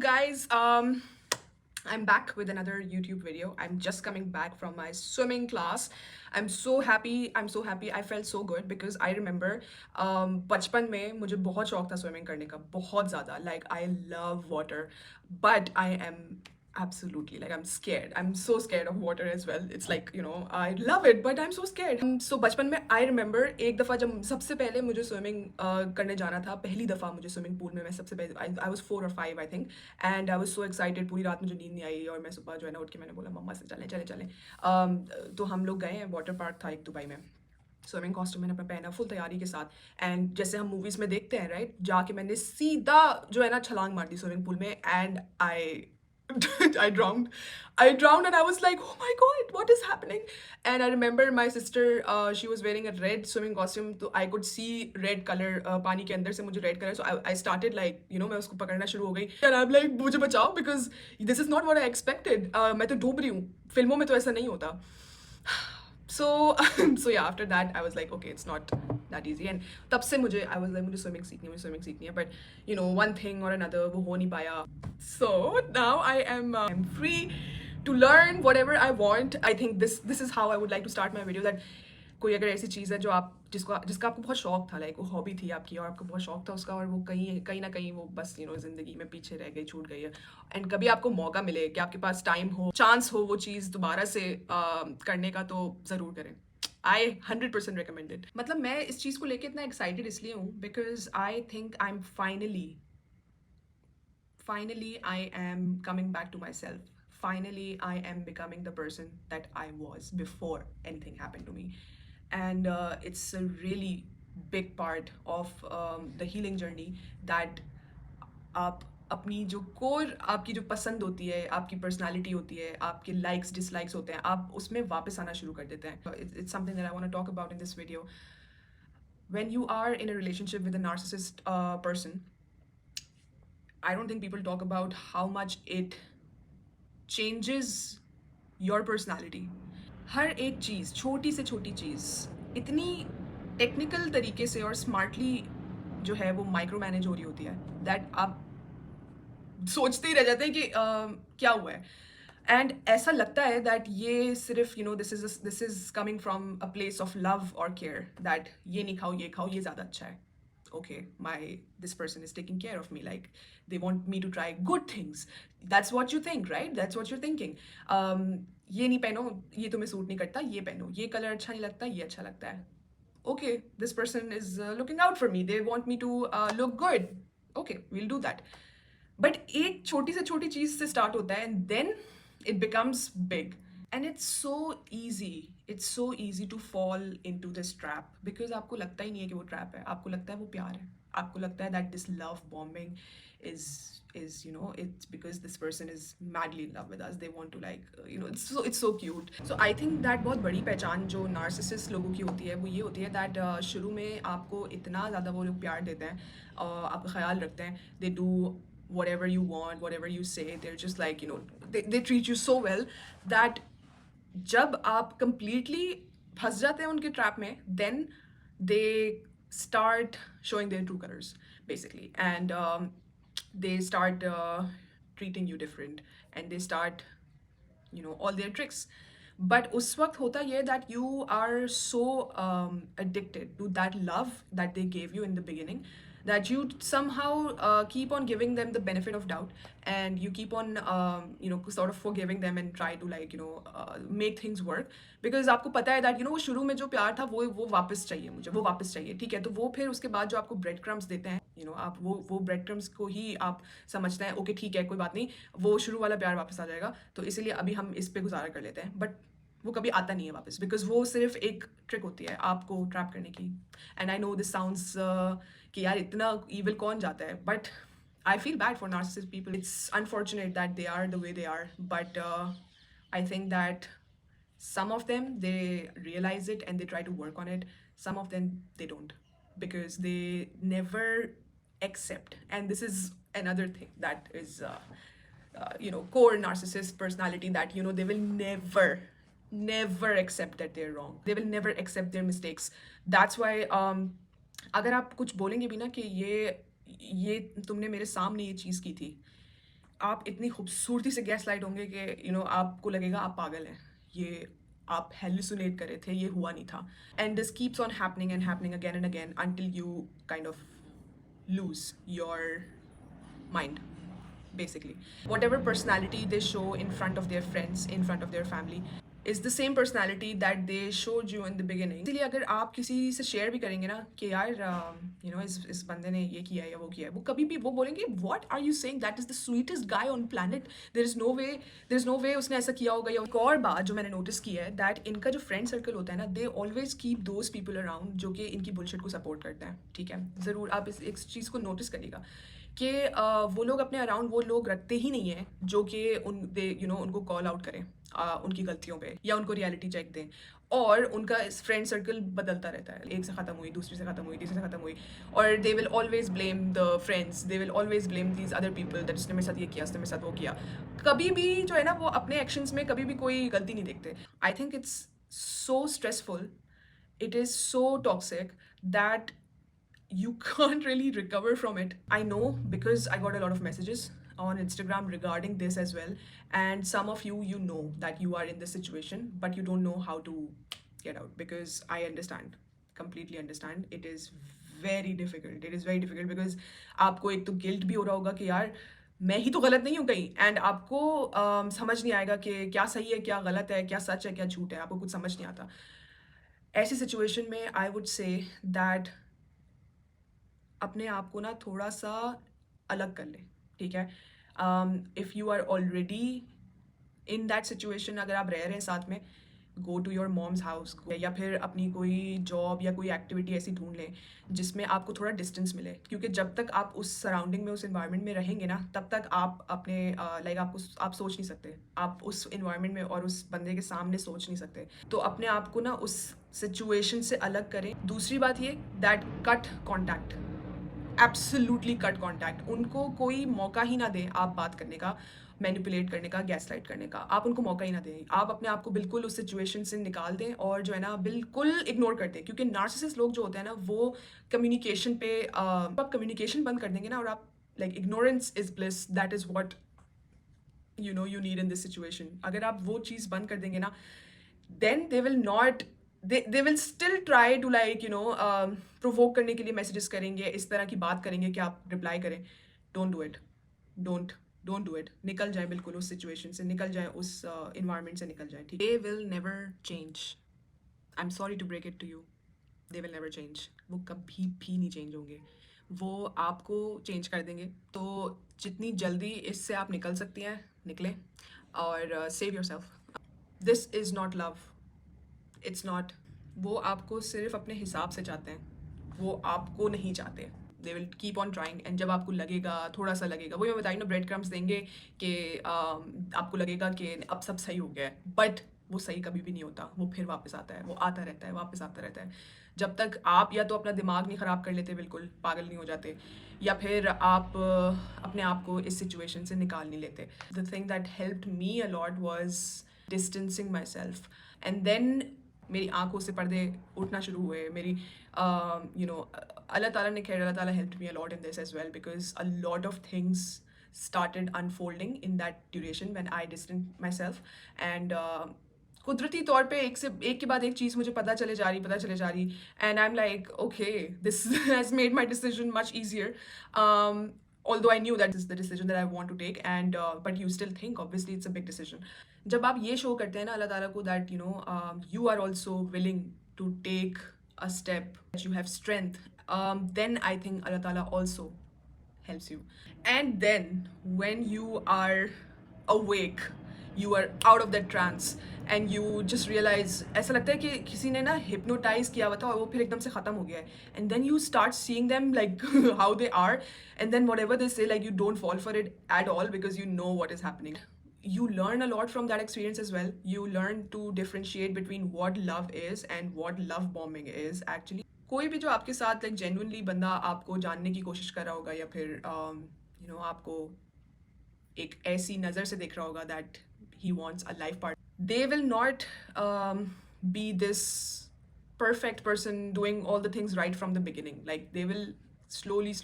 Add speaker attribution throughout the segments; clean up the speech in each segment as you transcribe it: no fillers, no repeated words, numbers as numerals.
Speaker 1: guys, I'm back with another YouTube video. I'm just coming back from my swimming class. I'm so happy. I'm so happy. I felt so good because I remember बचपन में मुझे बहुत शौक था swimming करने का, बहुत ज़्यादा. Like I love water, but I am absolutely, like, I'm scared. I'm so scared of water as well. It's like, I love it, but I'm so scared. So बचपन में I remember एक दफ़ा जब सबसे पहले मुझे स्विमिंग करने जाना था, पहली दफ़ा मुझे स्विमिंग पूल में, मैं सबसे पहले I was 4 or 5 I think, and I was so excited. पूरी रात मुझे नींद नहीं आई और मैं सुबह जो है ना उठ के मैंने बोला मम्मा से चलें चलें चलें. तो हम लोग गए हैं, वाटर पार्क था एक दुबई में. स्विमिंग कॉस्ट्यूम मैंने अपना पहना फुल तैयारी के साथ, एंड जैसे हम मूवीज़ में देखते हैं राइट, जाके मैंने सीधा जो है ना छलांग मार दी स्विमिंग पूल में, and I I drowned. I drowned and I was like, oh my god, what is happening? And I remember my sister, she was wearing a red swimming costume, so I could see red color पानी के अंदर से मुझे red color. So I started like, मैं उसको पकड़ना शुरू हो गई. And I'm like, मुझे बचाओ because this is not what I expected. मैं तो डूब रही हूँ. फिल्मों में तो ऐसा नहीं होता. So so yeah, after that I was like, okay, it's not that easy. And तब से I was like, मुझे swimming सीखनी है, but one thing or another वो हो नहीं पाया. So now I am I'm free to learn whatever I want. I think this is how I would like to start my video, that कोई अगर ऐसी चीज़ है जो आप जिसका आपको बहुत शौक था, लाइक वो हॉबी थी आपकी और आपको बहुत शौक था उसका, और वो कहीं ना कहीं वो बस ज़िंदगी में पीछे रह गई, छूट गई है, एंड कभी आपको मौका मिले कि आपके पास टाइम हो, चांस हो वो चीज़ दोबारा से करने का, तो ज़रूर करें. आई 100% रिकमेंड इट. मतलब मैं इस चीज़ को लेके इतना एक्साइटेड इसलिए हूँ because I think I am finally I am coming back to myself. Finally I am becoming the person that I was before anything happened to me. And it's a really big part of the healing journey, that आप अपनी जो core, आपकी जो पसंद होती है, आपकी personality होती है, आपके लाइक्स डिसलाइक्स होते हैं, आप उसमें वापस आना शुरू कर देते हैं. It's something that I want to talk about in this video. When you are in a relationship with a narcissist person, I don't think people talk about how much it changes your personality. हर एक चीज़, छोटी से छोटी चीज़ इतनी technical तरीके से और smartly जो है वो माइक्रो मैनेज हो रही होती है, दैट आप सोचते ही रह जाते हैं कि क्या हुआ है. एंड ऐसा लगता है दैट ये सिर्फ this is coming from a place of love और केयर, दैट ये नहीं खाओ ये खाओ ये ज़्यादा अच्छा है. Okay, this person is taking care of me, like they want me to try good things. That's what you think, right? That's what you're thinking. ये नहीं पहनो, ये तुम्हें सूट नहीं करता, ये पहनो, ये कलर अच्छा नहीं लगता, ये अच्छा लगता है. Okay, this person is looking out for me, they want me to look good. Okay, we'll do that. But एक छोटी से छोटी चीज़ से स्टार्ट होता है, and then it becomes big. And it's so easy to fall into this trap because आपको लगता ही नहीं है कि वो ट्रैप है, आपको लगता है वो प्यार है, आपको लगता है that this love bombing is it's because this person is madly in love with us, they want to it's so cute. So I think that बहुत बड़ी पहचान जो नार्सिसिस्ट लोगों की होती है वो ये होती है that शुरू में आपको इतना ज़्यादा वो लोग प्यार देते हैं, आपका ख्याल रखते हैं, they do whatever you want, whatever you say, they're just like they treat you so well that जब आप completely फंस जाते हैं उनके ट्रैप में, then they start showing their true colors basically, and they start treating you different, and they start all their tricks. But उस वक्त होता ये that you are so addicted to that love that they gave you in the beginning, that you somehow keep on giving them the benefit of doubt, and you keep on sort of forgiving them and try to make things work, because आपको पता है that वो शुरू में जो प्यार था वो वापस चाहिए, मुझे वो वापस चाहिए, ठीक है. तो वो फिर उसके बाद जो आपको ब्रेड क्रम्स देते हैं, आप वो ब्रेड क्रम्स को ही आप समझते हैं ओके ठीक है कोई बात नहीं, वो शुरू वाला प्यार वापस आ जाएगा, तो इसीलिए अभी हम इस पे गुजारा कर लेते हैं. बट वो कभी आता नहीं है वापस, बिकॉज वो सिर्फ एक ट्रिक होती है आपको ट्रैप करने की. And I know this sounds कि यार इतना ईविल कौन जाता है, but I feel bad for narcissist people. It's unfortunate that they are the way they are, but I think that some of them, they realize it and they try to work on it. Some of them, they don't, because they never accept. And this is another thing that is core narcissist personality, that they will never accept that they're wrong. They will never accept their mistakes. That's why अगर आप कुछ बोलेंगे भी ना कि ये तुमने मेरे सामने ये चीज़ की थी, आप इतनी खूबसूरती से गैस लाइट होंगे कि आपको लगेगा आप पागल हैं, ये आप हेलुसिनेट कर रहे थे, ये हुआ नहीं था. And this keeps on happening again and again until you kind of lose your mind, basically. Whatever personality they show in front of their friends, in front of their family, is the same personality that they showed you in the beginning. इसलिए अगर आप किसी से share भी करेंगे ना कि यार इस बंदे ने ये किया है या वो किया है, वो कभी भी वो बोलेंगे what are you saying, that is the sweetest guy on planet, there is no way उसने ऐसा किया होगा. या एक और बात जो मैंने नोटिस की है, दैट इनका जो फ्रेंड सर्कल होता है ना, they always keep those people around जो कि इनकी बुलशिट को सपोर्ट करते हैं. ठीक है, ज़रूर आप इस चीज़ को नोटिस करिएगा कि वो लोग अपने अराउंड वो लोग रखते ही नहीं हैं जो कि उनको कॉल आउट करें उनकी गलतियों पे, या उनको रियलिटी चेक दें. और उनका फ्रेंड सर्कल बदलता रहता है, एक से ख़त्म हुई, दूसरी से ख़त्म हुई, तीसरी से ख़त्म हुई, और they will always blame the friends, they will always blame these other people, that उसने मेरे साथ ये किया, उसने मेरे साथ वो किया. कभी भी जो है ना, वो अपने एक्शंस में कभी भी कोई गलती नहीं देखते. I think it's so stressful, it is so toxic that you can't really recover from it. I know because I got a lot of messages on Instagram regarding this as well, and some of you know that you are in this situation but you don't know how to get out. Because I understand, completely understand, it is very difficult. It is very difficult because आपको एक तो guilt भी हो रहा होगा कि यार मैं ही तो गलत नहीं हूँ कहीं, एंड आपको समझ नहीं आएगा कि क्या सही है, क्या गलत है, क्या सच है, क्या झूठ है, आपको कुछ समझ नहीं आता. ऐसी सिचुएशन में आई वुड से दैट अपने आप को ना थोड़ा सा अलग कर ले. ठीक है, if you are already in that situation, अगर आप रह रहे हैं साथ में, go to your mom's house, या फिर अपनी कोई जॉब या कोई एक्टिविटी ऐसी ढूंढ लें जिसमें आपको थोड़ा डिस्टेंस मिले. क्योंकि जब तक आप उस सराउंडिंग में, उस इन्वायरमेंट में रहेंगे ना, तब तक आप अपने आप सोच नहीं सकते, आप उस इन्वायरमेंट में और उस बंदे के सामने सोच नहीं सकते. तो अपने आप को ना उस सिचुएशन से अलग करें. दूसरी बात ये, that cut contact, absolutely cut contact. उनको कोई मौका ही ना दें आप बात करने का, मैनिपुलेट करने का, गैसलाइट करने का. आप उनको मौका ही ना दें. आप अपने आप को बिल्कुल उस सिचुएशन से निकाल दें और जो है ना बिल्कुल इग्नोर कर दें. क्योंकि नार्सिसिस्ट लोग जो होते हैं ना, वो कम्युनिकेशन पे आप कम्युनिकेशन बंद कर देंगे ना, और आप ignorance is bliss, that is what you need in this situation. अगर आप वो चीज़ बंद कर देंगे ना, then they will not, they will still try to provoke करने के लिए मैसेजेस करेंगे, इस तरह की बात करेंगे कि आप रिप्लाई करें. Don't do it, don't do it. निकल जाए बिल्कुल उस सिचुएशन से, निकल जाए उस इन्वायरमेंट से, निकल जाए. ठीक, they will never change. I am sorry to break it to you, they will never change. वो कभी भी नहीं चेंज होंगे, वो आपको चेंज कर देंगे. तो जितनी जल्दी इससे आप निकल सकती हैं, निकलें और save your self. This is not love, it's not. वो आपको सिर्फ अपने हिसाब से चाहते हैं, वो आपको नहीं चाहते. They will keep on trying, and जब आपको लगेगा, थोड़ा सा लगेगा, वही मैं बताई ना, ब्रेड क्रम्स देंगे कि आपको लगेगा कि अब सब सही हो गया है, बट वो सही कभी भी नहीं होता. वो फिर वापस आता है, वो आता रहता है, वापस आता रहता है. जब तक आप या तो अपना दिमाग नहीं ख़राब कर लेते, बिल्कुल पागल नहीं हो जाते, या फिर आप अपने आप को इस सिचुएशन से निकाल नहीं लेते. The thing that helped me a lot was distancing myself. And then मेरी आंखों से पर्दे उठना शुरू हुए. मेरी अल्लाह ताला ने, खैर Allah Taala helped me a lot in this as well, because a lot of things started unfolding in that duration when I distanced myself. And कुदरती तौर पे एक के बाद एक चीज़ मुझे पता चले जा रही, and I'm like, okay, this has made my decision much easier. Although I knew that this is the decision that I want to take, and but you still think, obviously it's a big decision. जब आप ये show करते हैं ना अल्लाह ताला को that you are also willing to take a step, that you have strength, then I think Allah Ta'ala also helps you. And then when you are awake, you are out of that trance, and you just realize, ऐसा लगता है कि किसी ने ना hypnotize किया हुआ था और वो फिर एकदम से ख़त्म हो गया है. And then you start seeing them like how they are, and then whatever they say, like, you don't fall for it at all because you know what is happening. You learn a lot from that experience as well. You learn to differentiate between what love is and what love bombing is actually. कोई भी जो आपके साथ like genuinely बंदा आपको जानने की कोशिश कर रहा होगा, या फिर आपको एक ऐसी नज़र से देख रहा होगा that he wants a life partner, they will not be this perfect person doing all the things right from the beginning. Like, they will slowly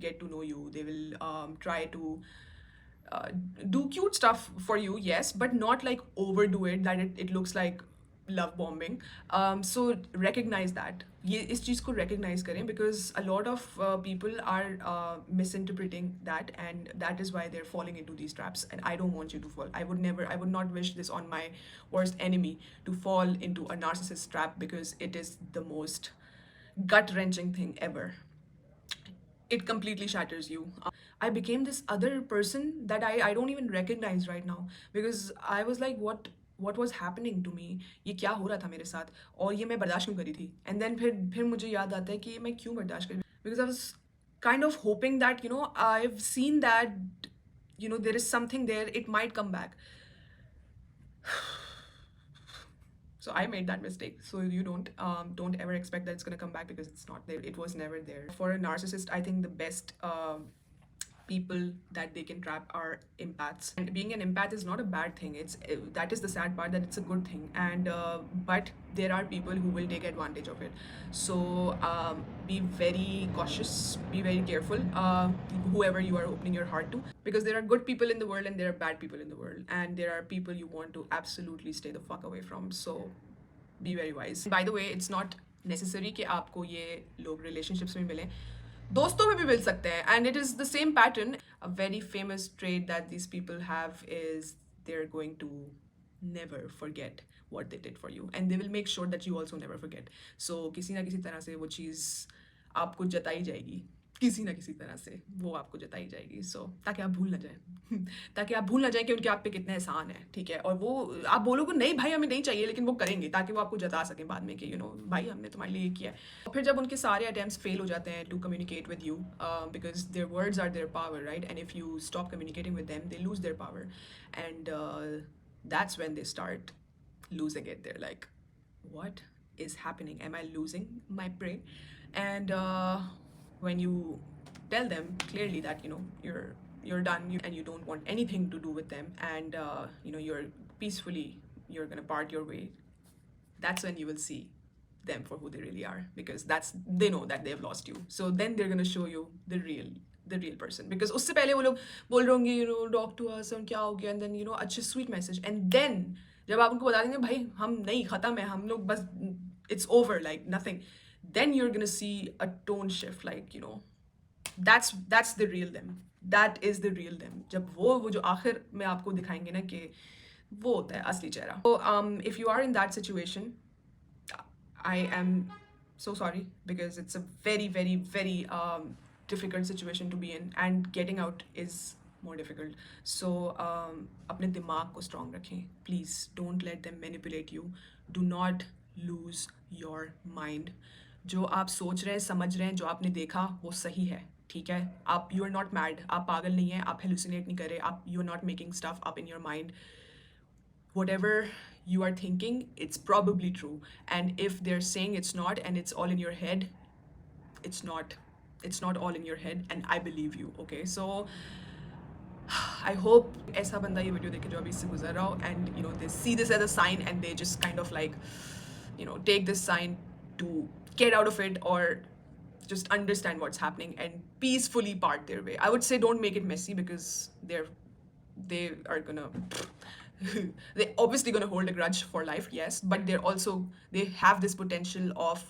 Speaker 1: get to know you. They will try to uh, do cute stuff for you, yes, but not like overdo it that it looks like love bombing. So recognize that, ये इस चीज़ को recognize करें, because a lot of people are misinterpreting that, and that is why they're falling into these traps, and I don't want you to fall. I would not wish this on my worst enemy, to fall into a narcissist trap, because it is the most gut-wrenching thing ever. It completely shatters you. I became this other person that I don't even recognize right now, because I was like, what was happening to me? ये क्या हो रहा था मेरे साथ, और ये मैं बर्दाश्त क्यों करी थी? And then फिर मुझे याद आता है कि ये मैं क्यों बर्दाश्त करी, because I was kind of hoping that, I've seen that, there is something there, it might come back. So I made that mistake. So you don't ever expect that it's gonna come back, because it's not there. It was never there. For a narcissist, I think the best people that they can trap are empaths. And being an empath is not a bad thing. That is the sad part, that it's a good thing. And but there are people who will take advantage of it. So be very cautious, be very careful, whoever you are opening your heart to, because there are good people in the world and there are bad people in the world, and there are people you want to absolutely stay the fuck away from. So be very wise. By the way, it's not necessary कि आपको ये लोग relationships में मिलें, दोस्तों में भी मिल सकते हैं, and it is the same pattern. A very famous trait that these people have is they're going to never forget what they did for you, and they will make sure that you also never forget. So किसी ना किसी तरह से वो चीज़ आपको जताई जाएगी, किसी ना किसी तरह से वो आपको जताई जाएगी, सो ताकि आप भूल ना जाएं ताकि आप भूल ना जाएं कि उनके आप पे कितने एहसान है, ठीक है? और वो आप बोलोगे नहीं भाई हमें नहीं चाहिए, लेकिन वो करेंगे ताकि वो आपको जता सकें बाद में कि भाई हमने तुम्हारे लिए ये किया है। और फिर जब उनके सारे अटेम्प्ट्स फेल हो जाते हैं to communicate with you, because their words are their power, right? And if you stop communicating with them, they lose their power, and that's when they start losing it. They're like, what is happening? Am I losing my prey? And when you tell them clearly that you're done, and you don't want anything to do with them, and you're gonna part your way, that's when you will see them for who they really are, because they know that they've lost you. So then they're gonna show you the real person, because उससे पहले वो लोग बोल रहे होंगे talk to us और क्या हो गया, and then अच्छे sweet message, and then जब आप उनको बता देंगे भाई हम नहीं, ख़त्म है, हम लोग बस, it's over, like nothing, then you're gonna see a tone shift, like that's the real them. That is the real them. जब वो जो आखिर में आपको दिखाएंगे ना कि वो होता है असली चेहरा. So if you are in that situation, I am so sorry, because it's a very very very difficult situation to be in, and getting out is more difficult. So अपने दिमाग को strong रखें. Please don't let them manipulate you. Do not lose your mind. जो आप सोच रहे हैं, समझ रहे हैं, जो आपने देखा वो सही है, ठीक है? आप यू आर नॉट मैड, आप पागल नहीं हैं, आप हेलुसिनेट नहीं कर रहे, आप you are not making stuff up in your mind. Whatever you are thinking, it's probably true. And if they're saying it's not, and it's all in your head, it's not all in your head, and I believe you, okay? So I hope ऐसा बंदा ये video देखे जो अभी इससे गुजर रहा हो, and they see this as a sign, and they just kind of like take this sign to get out of it, or just understand what's happening and peacefully part their way. I would say don't make it messy, because they are gonna they're obviously gonna hold a grudge for life, yes, but they have this potential of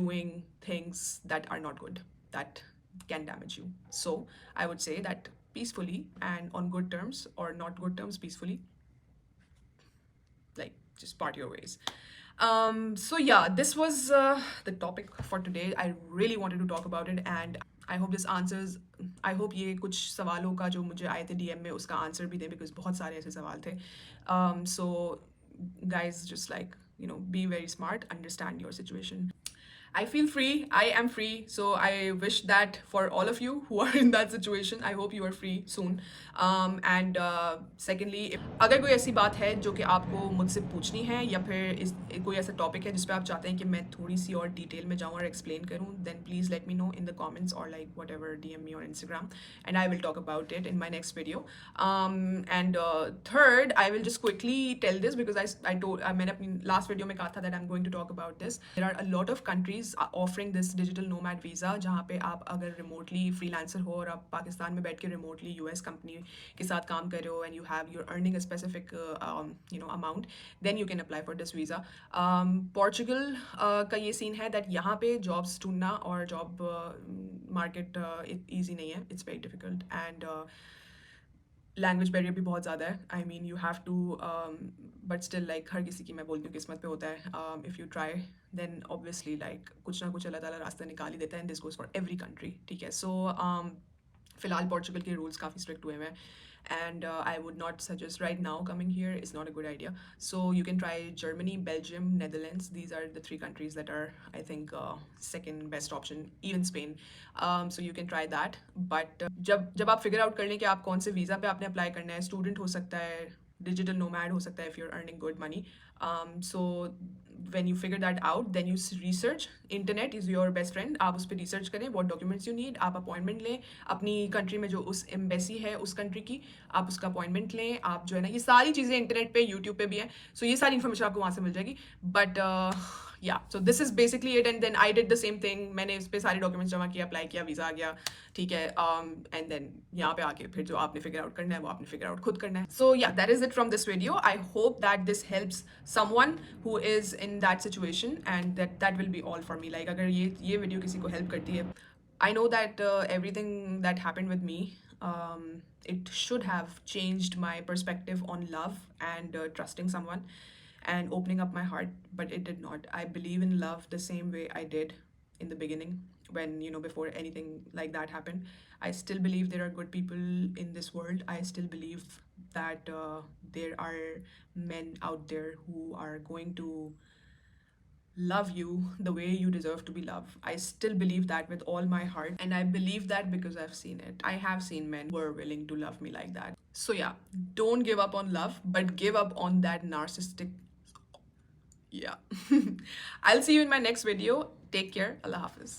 Speaker 1: doing things that are not good, that can damage you. So I would say that peacefully and on good terms, or not good terms, peacefully, like just part your ways. So yeah, this was the topic for today. I really wanted to talk about it, and I hope this answers. I hope ये कुछ सवालों का जो मुझे आए थे DM में उसका आंसर भी दे, because बहुत सारे ऐसे सवाल थे. So guys, just like be very smart, understand your situation. I feel free, I am free, so I wish that for all of you who are in that situation, I hope you are free soon. And secondly, अगर कोई ऐसी बात है जो कि आपको मुझसे पूछनी है, या फिर कोई ऐसा टॉपिक है जिस पे आप चाहते हैं कि मैं थोड़ी सी और डिटेल में जाऊँ और एक्सप्लेन करूँ, then please let me know in the comments, or like whatever, DM me on Instagram, and I will talk about it in my next video. And third, I will just quickly tell this, because मैंने अपनी last video में कहा था that I'm going to talk about this. There are a lot of countries countries offering this digital nomad visa, जहाँ पे आप अगर remotely freelancer हो और आप पाकिस्तान में बैठ के remotely US company के साथ काम कर रहे हो and you're earning a specific amount, then you can apply for this visa. Portugal का ये सीन है that यहाँ पे jobs ढूंढना और job market easy नहीं है, it's very difficult, and language barrier भी बहुत ज़्यादा है. I mean you have to but still like हर किसी की मैं बोलती हूँ किस्मत पे होता है. If you try then obviously like कुछ ना कुछ अल्लाह ताला रास्ता निकाल ही देता है, and this goes for every country. ठीक है, सो फ़िलहाल पोर्चुगल के रूल्स काफ़ी स्ट्रिक्ट हुए हैं, and I would not suggest right now coming here is not a good idea. So you can try Germany, Belgium, Netherlands. These are the 3 countries that are, I think, second best option, even Spain. So you can try that. But जब आप figure out कर लें कि आप कौन से visa पे आपने अप्लाई करना है, स्टूडेंट हो सकता है, डिजिटल नोमैड हो सकता है if you're earning good money. So when you figure that out, then you research. Internet is your best friend. आप उस पर research करें, what documents you need, आप appointment लें, अपनी country में जो उस embassy है उस country की, आप उसका appointment लें, आप जो है ना, ये सारी चीज़ें internet पे, YouTube पे भी हैं, so ये सारी information आपको वहाँ से मिल जाएगी. But yeah, so this is basically it, and then I did the same thing. मैंने इस पे सारे documents जमा किया, apply किया, visa आ गया, ठीक है, and then यहाँ पे आके फिर जो आपने figure out करना है वो आपने figure out खुद करना है. So yeah, that is it from this video. I hope that this helps someone who is in that situation, and that will be all for me. Like अगर ये video किसी को help करती है, I know that everything that happened with me, it should have changed my perspective on love and trusting someone and opening up my heart, but it did not. I believe in love the same way I did in the beginning, when, you know, before anything like that happened. I still believe there are good people in this world. I still believe that there are men out there who are going to love you the way you deserve to be loved. I still believe that with all my heart, and I believe that because I've seen it. I have seen men who are willing to love me like that. So yeah, don't give up on love, but give up on that narcissistic. Yeah. I'll see you in my next video. Take care. Allah Hafiz.